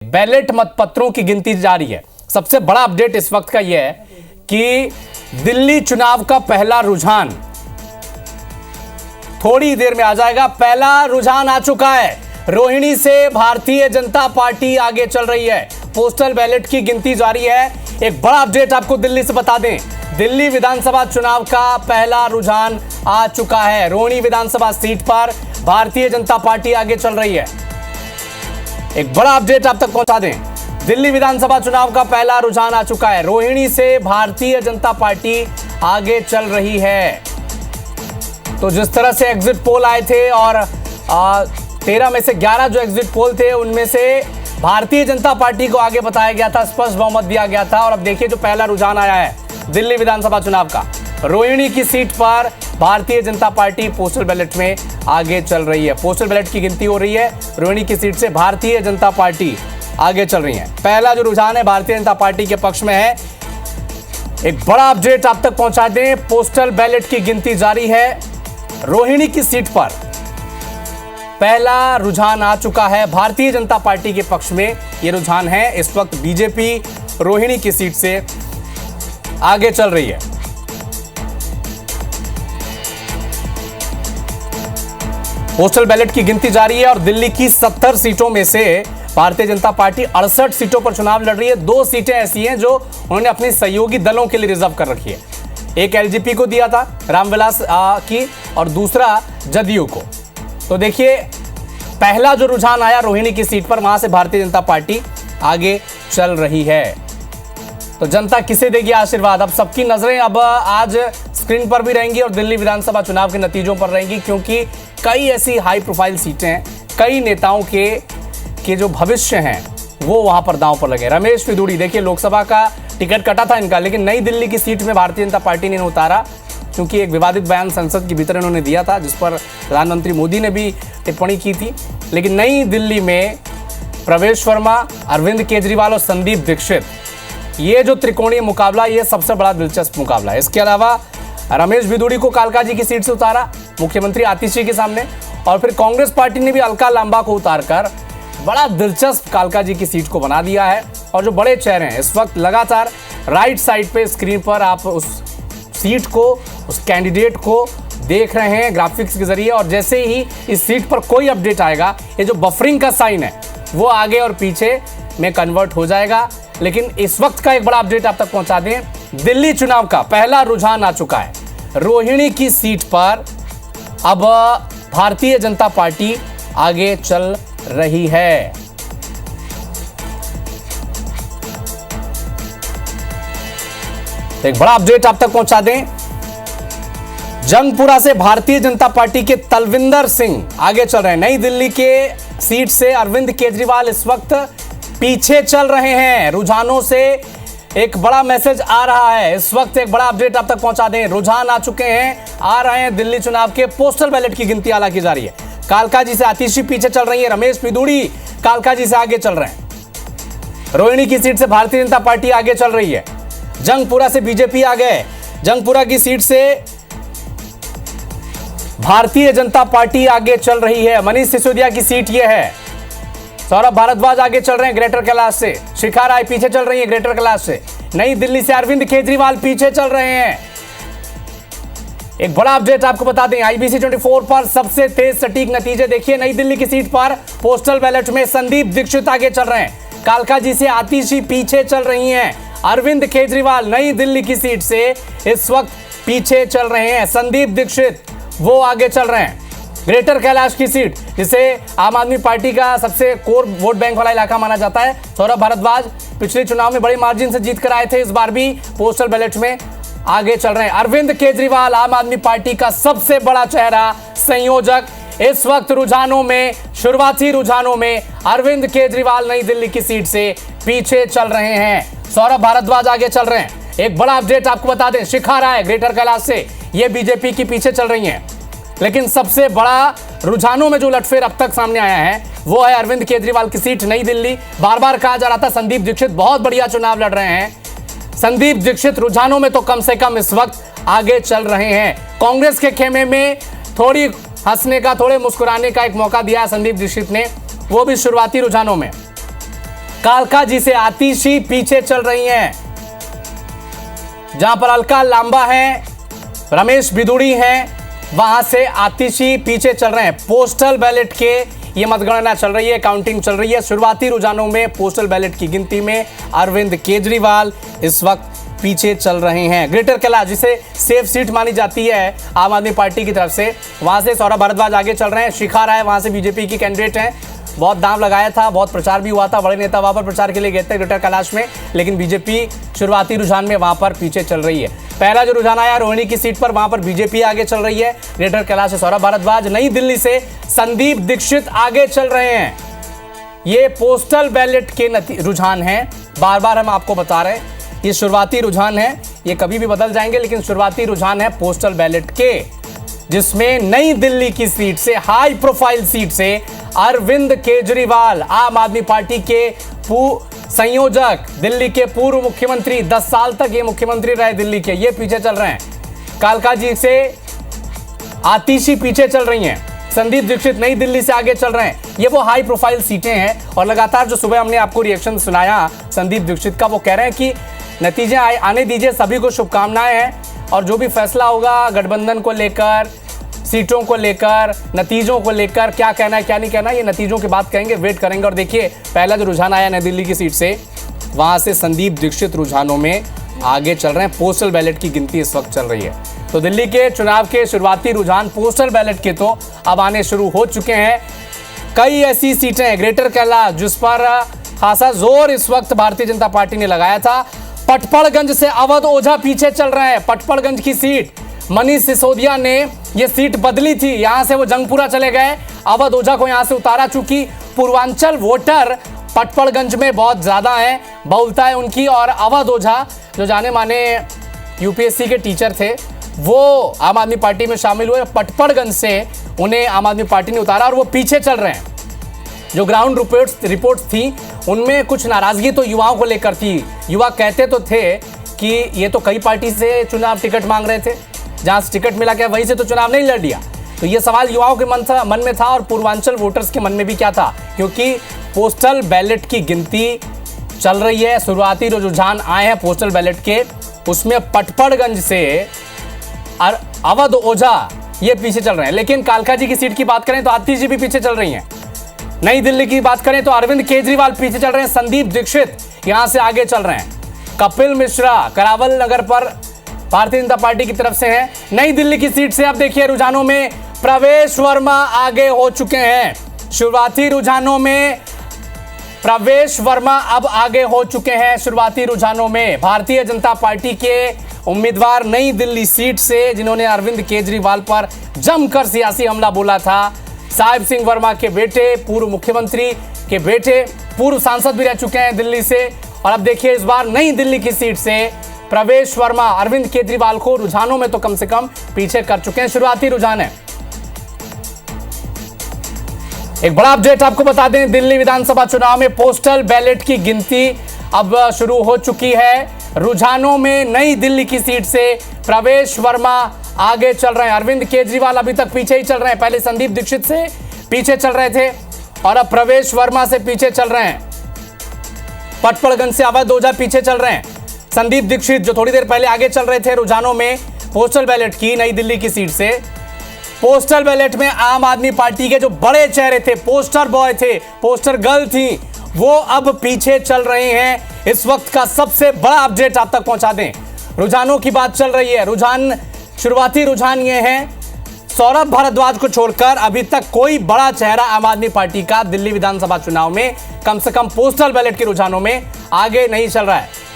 Ballot मतपत्रों की गिनती जारी है। सबसे बड़ा अपडेट इस वक्त का यह है कि दिल्ली चुनाव का पहला रुझान थोड़ी देर में आ जाएगा। पहला रुझान आ चुका है। रोहिणी से भारतीय जनता पार्टी आगे चल रही है। पोस्टल बैलेट की गिनती जारी है। एक बड़ा अपडेट आपको दिल्ली से बता दें, दिल्ली विधानसभा चुनाव का पहला रुझान आ चुका है। रोहिणी विधानसभा सीट पर भारतीय जनता पार्टी आगे चल रही है। एक बड़ा अपडेट आप तक पहुंचा दें, दिल्ली विधानसभा चुनाव का पहला रुझान आ चुका है। रोहिणी से भारतीय जनता पार्टी आगे चल रही है। तो जिस तरह से एग्जिट पोल आए थे और 13 में से 11 जो एग्जिट पोल थे उनमें से भारतीय जनता पार्टी को आगे बताया गया था, स्पष्ट बहुमत दिया गया था। और अब देखिए जो पहला रुझान आया है दिल्ली विधानसभा चुनाव का, रोहिणी की सीट पर Bharatiya Janata party postal ballot में आगे चल रही है। पोस्टल बैलेट की गिनती हो रही है। रोहिणी की सीट से भारतीय जनता पार्टी आगे चल रही है। पहला जो रुझान है भारतीय जनता पार्टी के पक्ष में है। एक बड़ा अपडेट आप तक पहुंचा दें, पोस्टल बैलेट की गिनती जारी है। रोहिणी की सीट पर पहला रुझान आ चुका है। भारतीय जनता पार्टी के पक्ष में यह रुझान है। इस वक्त बीजेपी रोहिणी की सीट से आगे चल रही है। पोस्टल बैलेट की गिनती जारी है और दिल्ली की 70 सीटों में से भारतीय जनता पार्टी 68 सीटों पर चुनाव लड़ रही है। 2 सीटें ऐसी हैं जो उन्होंने अपने सहयोगी दलों के लिए रिजर्व कर रखी है। एक एलजेपी को दिया था रामविलास की और दूसरा जदयू को। तो देखिए पहला जो रुझान आया रोहिणी की सीट पर, वहां से भारतीय जनता पार्टी आगे चल रही है। तो जनता किसे देगी आशीर्वाद? अब सबकी नजरें अब आज स्क्रीन पर भी रहेंगी और दिल्ली विधानसभा चुनाव के नतीजों पर रहेंगी, क्योंकि कई ऐसी हाई प्रोफाइल सीटें हैं, कई नेताओं के जो भविष्य हैं वो वहां पर दांव पर लगे। रमेश पिदूड़ी, देखिए लोकसभा का टिकट कटा था इनका, लेकिन नई दिल्ली की सीट में भारतीय जनता पार्टी ने उतारा, क्योंकि एक विवादित बयान संसद के भीतर इन्होंने दिया था जिस पर प्रधानमंत्री मोदी ने भी टिप्पणी की थी। लेकिन नई दिल्ली में प्रवेश वर्मा, अरविंद केजरीवाल और संदीप दीक्षित, ये जो त्रिकोणीय मुकाबला, ये सबसे बड़ा दिलचस्प मुकाबला है। इसके अलावा रमेश बिदूड़ी को कालकाजी की सीट से उतारा मुख्यमंत्री आतिशी के सामने, और फिर कांग्रेस पार्टी ने भी अलका लांबा को उतारकर बड़ा दिलचस्प कालकाजी की सीट को बना दिया है। और जो बड़े चेहरे हैं इस वक्त लगातार राइट साइड पे स्क्रीन पर आप उस सीट को, उस कैंडिडेट को देख रहे हैं ग्राफिक्स के जरिए। और जैसे ही इस सीट पर कोई अपडेट आएगा, ये जो बफरिंग का साइन है वो आगे और पीछे में कन्वर्ट हो जाएगा। लेकिन इस वक्त का एक बड़ा अपडेट आप तक पहुंचा दें, दिल्ली चुनाव का पहला रुझान आ चुका है। रोहिणी की सीट पर अब भारतीय जनता पार्टी आगे चल रही है। एक बड़ा अपडेट आप तक पहुंचा दें, जंगपुरा से भारतीय जनता पार्टी के तलविंदर सिंह आगे चल रहे हैं। नई दिल्ली के सीट से अरविंद केजरीवाल इस वक्त पीछे चल रहे हैं। रुझानों से एक बड़ा मैसेज आ रहा है। इस वक्त एक बड़ा अपडेट आप तक पहुंचा दें, रुझान आ चुके हैं, आ रहे हैं दिल्ली चुनाव के। पोस्टल बैलेट की गिनती हालांकि जारी है। कालकाजी से आतिशी पीछे चल रही है, रमेश पिदूड़ी कालकाजी से आगे चल रहे हैं। रोहिणी की सीट से भारतीय जनता पार्टी आगे चल रही है। जंगपुरा से बीजेपी आ गए। जंगपुरा की सीट से भारतीय जनता पार्टी आगे चल रही है। मनीष सिसोदिया की सीट यह है। सौरभ भारद्वाज आगे चल रहे हैं ग्रेटर कैलाश से। शिखा राय पीछे चल रही है ग्रेटर कैलाश से। नई दिल्ली से अरविंद केजरीवाल पीछे चल रहे हैं। एक बड़ा अपडेट आपको बता दें, IBC 24 पर सबसे तेज सटीक नतीजे देखिए। नई दिल्ली की सीट पर पोस्टल बैलेट में संदीप दीक्षित आगे चल रहे हैं। कालकाजी से आतिशी पीछे चल रही हैं। अरविंद केजरीवाल नई दिल्ली की सीट से इस वक्त पीछे चल रहे हैं। संदीप दीक्षित वो आगे चल रहे हैं। ग्रेटर कैलाश की सीट, जिसे आम आदमी पार्टी का सबसे कोर वोट बैंक वाला इलाका माना जाता है, सौरभ भारद्वाज पिछले चुनाव में बड़े मार्जिन से जीत कर आए थे, इस बार भी पोस्टल बैलेट में आगे चल रहे हैं। अरविंद केजरीवाल आम आदमी पार्टी का सबसे बड़ा चेहरा, संयोजक, इस वक्त रुझानों में, शुरुआती रुझानों में अरविंद केजरीवाल नई दिल्ली की सीट से पीछे चल रहे हैं। सौरभ भारद्वाज आगे चल रहे हैं। एक बड़ा अपडेट आपको बता दें, शिखा राय ग्रेटर कैलाश से ये बीजेपी की पीछे चल रही हैं। लेकिन सबसे बड़ा रुझानों में जो उलटफेर अब तक सामने आया है वो है अरविंद केजरीवाल की सीट नई दिल्ली। बार बार कहा जा रहा था संदीप दीक्षित बहुत बढ़िया चुनाव लड़ रहे हैं। संदीप दीक्षित रुझानों में तो कम से कम इस वक्त आगे चल रहे हैं। कांग्रेस के खेमे में थोड़ी हंसने का, थोड़े मुस्कुराने का एक मौका दिया है संदीप दीक्षित ने, वो भी शुरुआती रुझानों में। कालका जी से आतिशी पीछे चल रही हैं। जहां पर अलका लांबा है, रमेश बिदुड़ी हैं, वहां से आतिशी पीछे चल रहे हैं। पोस्टल बैलेट के ये मतगणना चल रही है, काउंटिंग चल रही है। शुरुआती रुझानों में पोस्टल बैलेट की गिनती में अरविंद केजरीवाल इस वक्त पीछे चल रहे हैं। ग्रेटर कैलाश, जिसे सेफ सीट मानी जाती है आम आदमी पार्टी की तरफ से, वहां से सौरभ भारद्वाज आगे चल रहे हैं। शिखा राय वहां से बीजेपी की कैंडिडेट हैं। बहुत दांव लगाया था, बहुत प्रचार भी हुआ था, बड़े नेता वहां पर प्रचार के लिए गए थे ग्रेटर कैलाश में, लेकिन बीजेपी शुरुआती रुझान में वहां पर पीछे चल रही है। पहला जो रुझान आया रोहिणी की सीट पर, वहां पर बीजेपी आगे चल रही है। ग्रेटर कैलाश से सौरभ भारद्वाज, नई दिल्ली से संदीप दीक्षित आगे चल रहे हैं। ये पोस्टल बैलेट के रुझान हैं, बार बार हम आपको बता रहे हैं ये शुरुआती रुझान है, ये कभी भी बदल जाएंगे, लेकिन शुरुआती रुझान है पोस्टल बैलेट के, जिसमें नई दिल्ली की सीट से, हाई प्रोफाइल सीट से अरविंद केजरीवाल, आम आदमी पार्टी के संयोजक, दिल्ली के पूर्व मुख्यमंत्री, 10 साल तक ये मुख्यमंत्री रहे दिल्ली के, ये पीछे चल रहे हैं। कालका जी से आतिशी पीछे चल रही हैं। संदीप दीक्षित नई दिल्ली से आगे चल रहे हैं। ये वो हाई प्रोफाइल सीटें हैं और लगातार जो सुबह हमने आपको रिएक्शन सुनाया संदीप दीक्षित का, वो कह रहे हैं कि नतीजे आने दीजिए, सभी को शुभकामनाएं हैं और जो भी फैसला होगा गठबंधन को लेकर, सीटों को लेकर, नतीजों को लेकर, क्या कहना है क्या नहीं कहना, ये नतीजों की बात कहेंगे, वेट करेंगे। और देखिए पहला जो रुझान आया नई दिल्ली की सीट से, वहां से संदीप दीक्षित रुझानों में आगे चल रहे हैं। पोस्टल बैलेट की गिनती इस वक्त चल रही है। तो दिल्ली के चुनाव के शुरुआती रुझान पोस्टल बैलेट के तो अब आने शुरू हो चुके हैं। कई ऐसी सीटें हैं, ग्रेटर कैलाश, जिस पर खासा जोर इस वक्त भारतीय जनता पार्टी ने लगाया था। पटपड़गंज से अवध ओझा पीछे चल रहे हैं। पटपड़गंज की सीट मनीष सिसोदिया ने ये सीट बदली थी, यहां से वो जंगपुरा चले गए, अवध ओझा को यहां से उतारा। चूंकि पूर्वांचल वोटर पटपड़गंज में बहुत ज्यादा है, बहुलता है उनकी, और अवध ओझा जो जाने माने यूपीएससी के टीचर थे, वो आम आदमी पार्टी में शामिल हुए। पटपड़गंज से उन्हें आम आदमी पार्टी ने उतारा और वो पीछे चल रहे हैं। जो ग्राउंड रिपोर्ट्स थी उनमें कुछ नाराजगी तो युवाओं को लेकर थी। युवा कहते तो थे कि ये तो कई पार्टी से चुनाव टिकट मांग रहे थे, जहां से टिकट मिला क्या वहीं से तो चुनाव नहीं लड़ लिया। तो ये सवाल युवाओं के मन में था और पूर्वांचल वोटर्स के मन में भी क्या था, क्योंकि पोस्टल बैलेट की गिनती चल रही है। शुरुआती जो रुझान आए हैं पोस्टल बैलेट के, उसमें पटपड़गंज से अवध ओझा ये पीछे चल रहे हैं। लेकिन कालका जी की सीट की बात करें तो आतिशी भी पीछे चल रही हैं। नई दिल्ली की बात करें तो अरविंद केजरीवाल पीछे चल रहे हैं। संदीप दीक्षित यहां से आगे चल रहे हैं। कपिल मिश्रा करावल नगर पर भारतीय जनता पार्टी की तरफ से हैं। नई दिल्ली की सीट से अब देखिए रुझानों में प्रवेश वर्मा आगे हो चुके हैं। शुरुआती रुझानों में प्रवेश वर्मा अब आगे हो चुके हैं। शुरुआती रुझानों में भारतीय जनता पार्टी के उम्मीदवार नई दिल्ली सीट से, जिन्होंने अरविंद केजरीवाल पर जमकर सियासी हमला बोला था, साहिब सिंह वर्मा के बेटे, पूर्व मुख्यमंत्री के बेटे, पूर्व सांसद भी रह चुके हैं दिल्ली से। और अब देखिए इस बार नई दिल्ली की सीट से प्रवेश वर्मा अरविंद केजरीवाल को रुझानों में तो कम से कम पीछे कर चुके हैं। शुरुआती रुझान है। एक बड़ा अपडेट आपको बता दें, दिल्ली विधानसभा चुनाव में पोस्टल बैलेट की गिनती अब शुरू हो चुकी है। रुझानों में नई दिल्ली की सीट से प्रवेश वर्मा आगे चल रहे हैं। अरविंद केजरीवाल अभी तक पीछे ही चल रहे हैं। पहले संदीप दीक्षित से पीछे चल रहे थे और अब प्रवेश वर्मा से पीछे चल रहे हैं। पटपड़गंज से अवध ओझा पीछे चल रहे हैं। संदीप दीक्षित जो थोड़ी देर पहले आगे चल रहे थे रुझानों में पोस्टल बैलेट की नई दिल्ली की सीट से, पोस्टल बैलेट में आम आदमी पार्टी के जो बड़े चेहरे थे, पोस्टर बॉय थे, पोस्टर गर्ल थी, वो अब पीछे चल रहे हैं। इस वक्त का सबसे बड़ा अपडेट आप तक पहुंचा दें। रुझानों की बात चल रही है। शुरुआती रुझान ये है, सौरभ भारद्वाज को छोड़कर अभी तक कोई बड़ा चेहरा आम आदमी पार्टी का दिल्ली विधानसभा चुनाव में कम से कम पोस्टल बैलेट के रुझानों में आगे नहीं चल रहा है।